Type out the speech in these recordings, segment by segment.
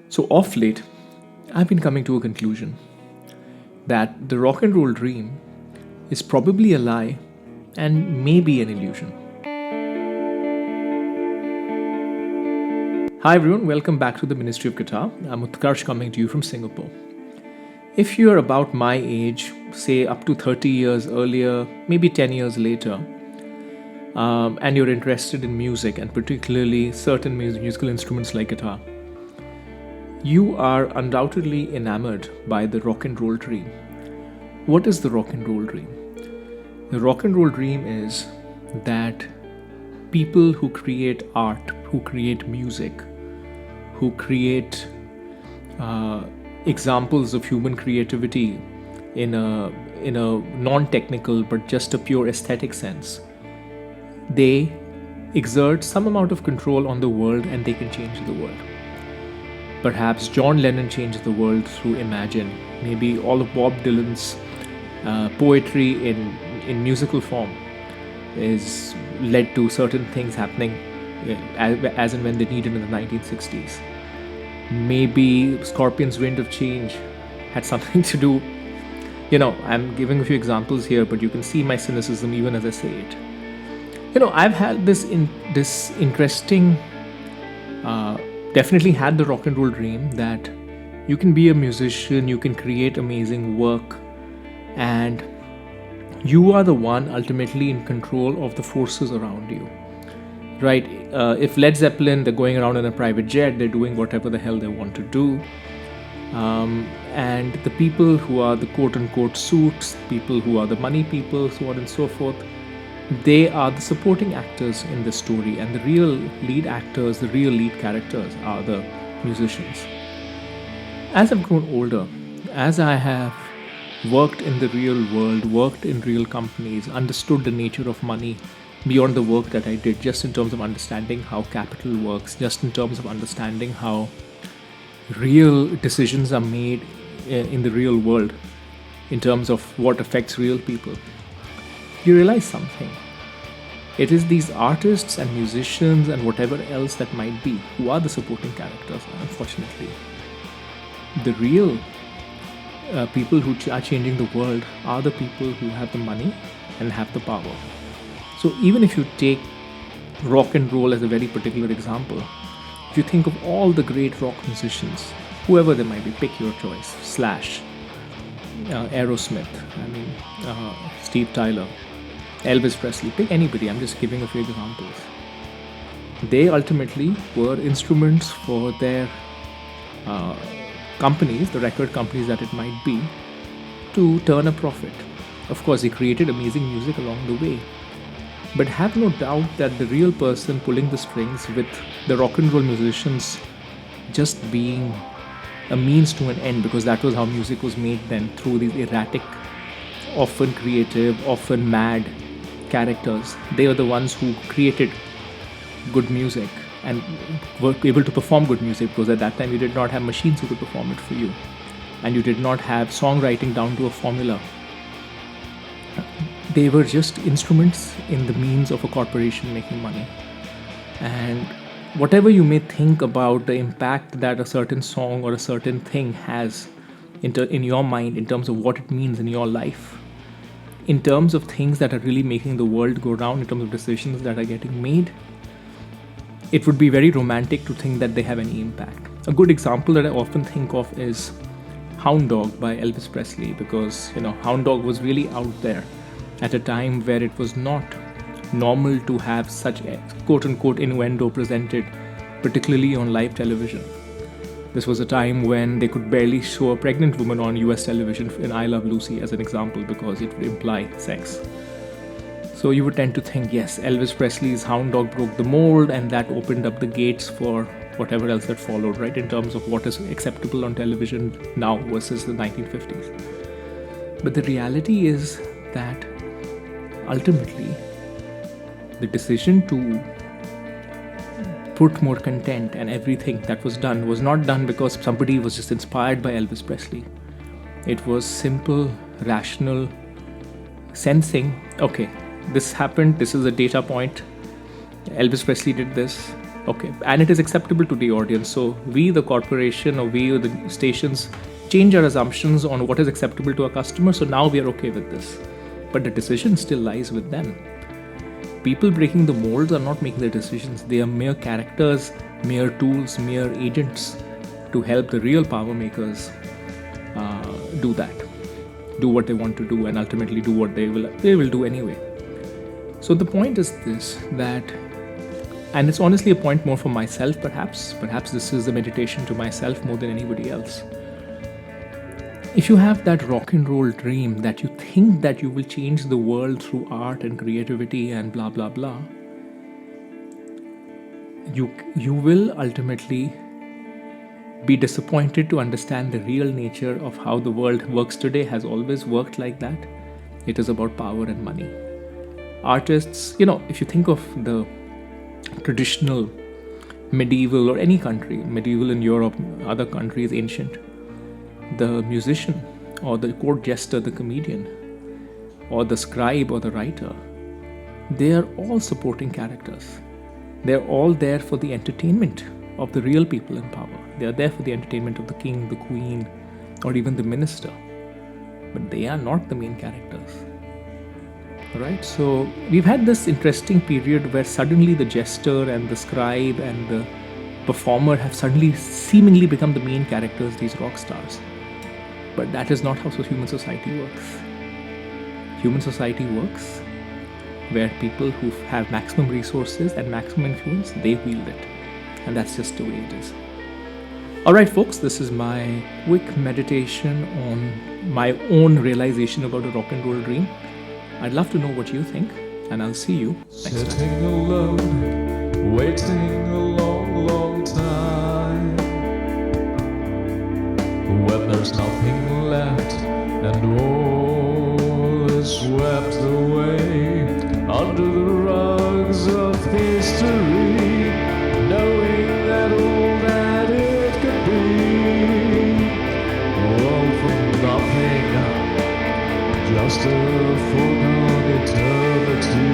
So, off late, I've been coming to a conclusion that the rock and roll dream is probably a lie and maybe an illusion. Hi everyone, welcome back to the Ministry of Guitar. I'm Utkarsh coming to you from Singapore. If you're about my age, say up to 30 years earlier, maybe 10 years later, and you're interested in music and particularly certain musical instruments like guitar, you are undoubtedly enamored by the rock and roll dream. What is the rock and roll dream? The rock and roll dream is that people who create art, who create music, who create examples of human creativity in a non-technical but just a pure aesthetic sense, they exert some amount of control on the world and they can change the world. Perhaps John Lennon changed the world through Imagine. Maybe all of Bob Dylan's poetry in musical form is led to certain things happening as and when they needed in the 1960s. Maybe Scorpion's Wind of Change had something to do. I'm giving a few examples here, but you can see my cynicism even as I say it. I've had this interesting, definitely had the rock and roll dream that you can be a musician, you can create amazing work, and you are the one ultimately in control of the forces around you. Right? If Led Zeppelin, they're going around in a private jet, they're doing whatever the hell they want to do. And the people who are the quote-unquote suits, people who are the money people, so on and so forth, they are the supporting actors in the story, and the real lead actors, the real lead characters are the musicians. As I've grown older, as I have worked in the real world, worked in real companies, understood the nature of money beyond the work that I did, just in terms of understanding how capital works, just in terms of understanding how real decisions are made in the real world, in terms of what affects real people, you realize something. It is these artists and musicians and whatever else that might be who are the supporting characters, unfortunately. The real people who are changing the world are the people who have the money and have the power. So even if you take rock and roll as a very particular example, if you think of all the great rock musicians, whoever they might be, pick your choice, Slash, Aerosmith, Steve Tyler, Elvis Presley, pick anybody, I'm just giving a few examples. They ultimately were instruments for their companies, the record companies that it might be, to turn a profit. Of course, they created amazing music along the way. But have no doubt that the real person pulling the strings, with the rock and roll musicians just being a means to an end, because that was how music was made then, through these erratic, often creative, often mad characters. They were the ones who created good music and were able to perform good music, because at that time you did not have machines who could perform it for you, and you did not have songwriting down to a formula. They were just instruments in the means of a corporation making money. And whatever you may think about the impact that a certain song or a certain thing has in your mind, in terms of what it means in your life, in terms of things that are really making the world go round, in terms of decisions that are getting made, it would be very romantic to think that they have any impact. A good example that I often think of is Hound Dog by Elvis Presley, because Hound Dog was really out there at a time where it was not normal to have such a quote-unquote innuendo presented, particularly on live television. This was a time when they could barely show a pregnant woman on US television in I Love Lucy as an example, because it would imply sex. So you would tend to think, yes, Elvis Presley's Hound Dog broke the mold, and that opened up the gates for whatever else that followed, right, in terms of what is acceptable on television now versus the 1950s. But the reality is that ultimately, the decision to put more content and everything that was done was not done because somebody was just inspired by Elvis Presley. It was simple, rational, sensing, okay, this happened, this is a data point, Elvis Presley did this, Okay, and it is acceptable to the audience. So we, the corporation, or we, or the stations, change our assumptions on what is acceptable to our customers. So now we are okay with this, but the decision still lies with them. People breaking the molds are not making the decisions. They are mere characters, mere tools, mere agents to help the real power makers do that, do what they want to do, and ultimately do what they will do anyway. So the point is this, that, and it's honestly a point more for myself, perhaps this is a meditation to myself more than anybody else. If you have that rock and roll dream that you think that you will change the world through art and creativity and blah blah blah, you will ultimately be disappointed to understand the real nature of how the world works today. Has always worked like that. It is about power and money. Artists, if you think of the traditional medieval, or any country, medieval in Europe, other countries, ancient, the musician or the court jester, the comedian, or the scribe or the writer, they are all supporting characters. They're all there for the entertainment of the real people in power. They are there for the entertainment of the king, the queen, or even the minister. But they are not the main characters. Alright, so we've had this interesting period where suddenly the jester and the scribe and the performer have suddenly seemingly become the main characters, these rock stars. But that is not how human society works. Human society works where people who have maximum resources and maximum influence, they wield it. And that's just the way it is. Alright folks, this is my quick meditation on my own realization about a rock and roll dream. I'd love to know what you think, and I'll see you next time. Sitting alone, waiting a long, long time, when there's nothing left and all is swept away under the rugs of history, knowing that all that it could be, all for nothing, just a foregone eternity.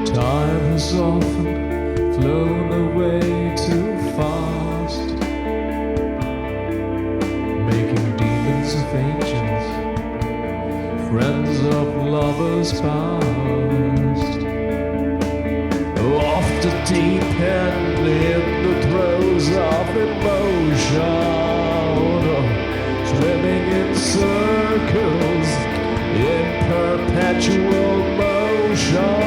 Time has often flown away too fast, making demons of ancients, friends of lovers past. Off the deep end in the throes of emotion, swimming in circles in perpetual motion.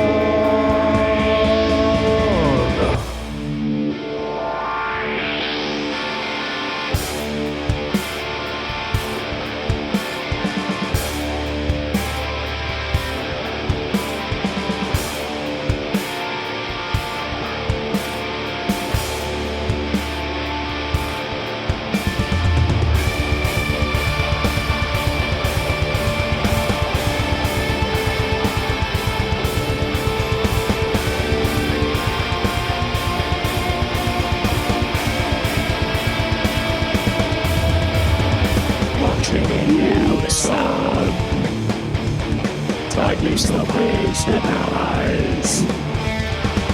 Tightly squeezed in our eyes,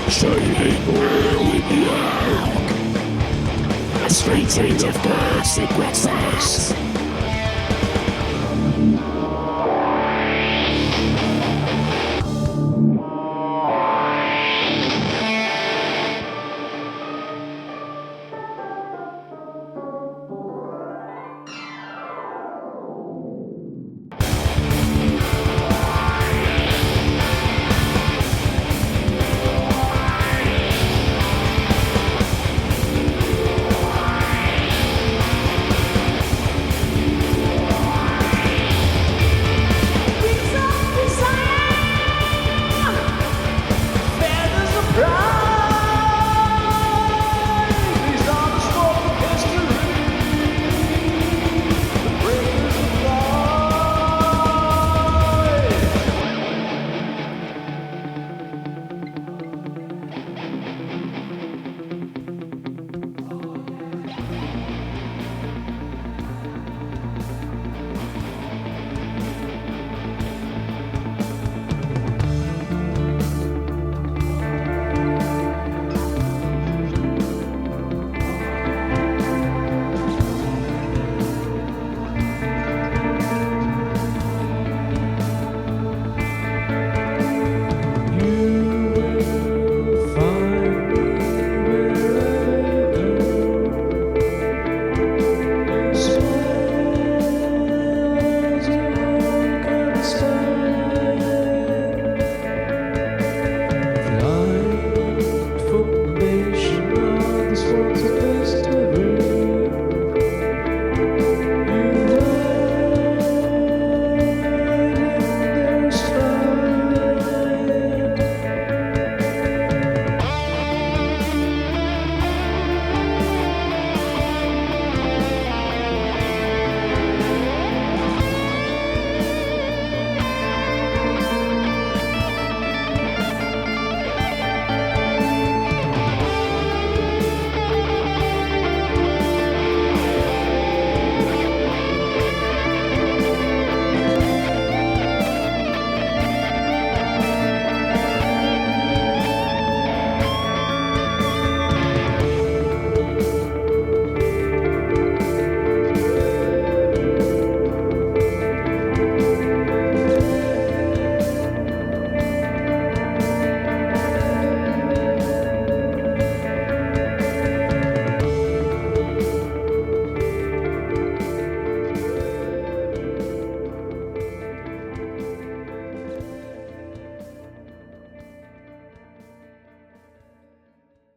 shining really black. The streets of God secrets us.